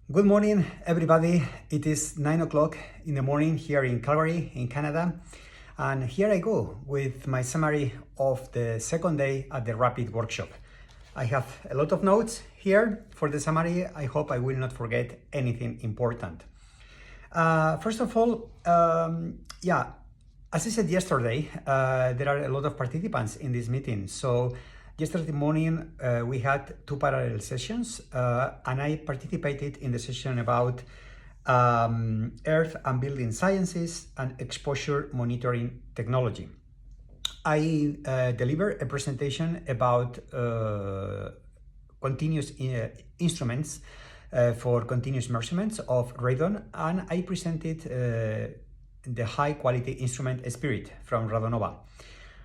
Good morning, everybody. It is 9 o'clock in the morning here in Calgary, in Canada. And here I go with my summary of the second day at the Rapid workshop. I have a lot of notes here for the summary. I hope I will not forget anything important. First of all, as I said yesterday, there are a lot of participants in this meeting. So yesterday morning, we had two parallel sessions, and I participated in the session about Earth and Building Sciences and Exposure Monitoring Technology. I delivered a presentation about continuous instruments for continuous measurements of radon, and I presented the high quality instrument Spirit from Radonova.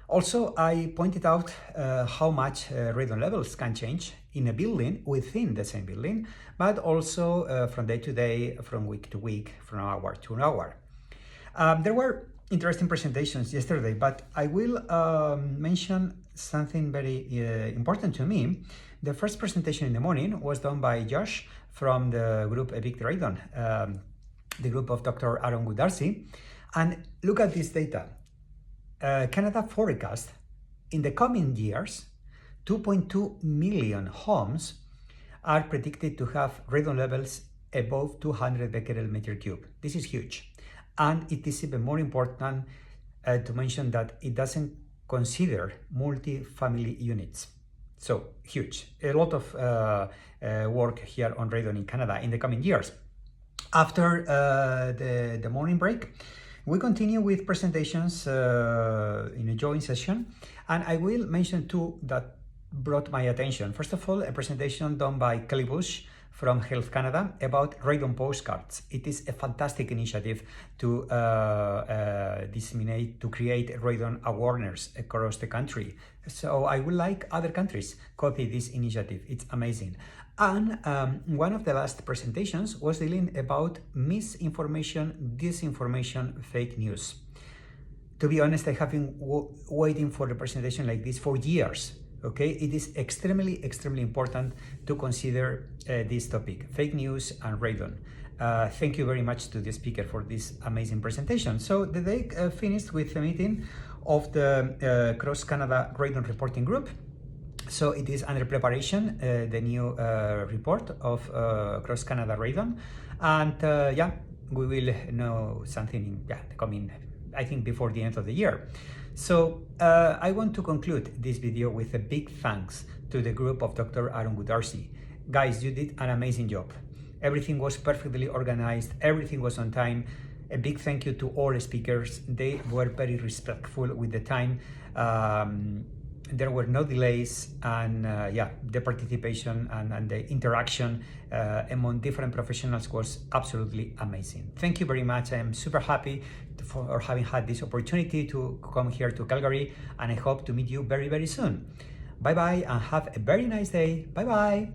Also, I pointed out how much radon levels can change in a building within the same building, but also from day to day, from week to week, from hour to hour. There were interesting presentations yesterday, but I will mention something very important to me. The first presentation in the morning was done by Josh from the group Evict Radon, the group of Dr. Aaron Goodarzi. And look at this data. Canada forecast in the coming years, 2.2 million homes are predicted to have radon levels above 200 becquerel meter cube. This is huge. And it is even more important to mention that it doesn't consider multi-family units. So huge. A lot of work here on radon in Canada in the coming years. After the morning break, we continue with presentations in a joint session, and I will mention two that brought my attention. First of all, a presentation done by Kelly Bush from Health Canada about radon postcards. It is a fantastic initiative to disseminate, to create radon awareness across the country. So I would like other countries copy this initiative. It's amazing. And one of the last presentations was dealing about misinformation, disinformation, fake news. To be honest, I have been waiting for a presentation like this for years. Okay, it is extremely important to consider this topic, fake news and radon. Thank you very much to the speaker for this amazing presentation. So the day finished with a meeting of the Cross Canada Radon Reporting Group. So it is under preparation, the new report of Cross Canada Radon, and we will know something in the coming, I think, before the end of the year. So I want to conclude this video with a big thanks to the group of Dr. Aaron Goodarzi. Guys, you did an amazing job. Everything was perfectly organized, everything was on time. A big thank you to all speakers. They were very respectful with the time. There were no delays, and the participation and the interaction among different professionals was absolutely amazing. Thank you very much. I am super happy for having had this opportunity to come here to Calgary, and I hope to meet you very soon. Bye bye, and have a very nice day. Bye bye.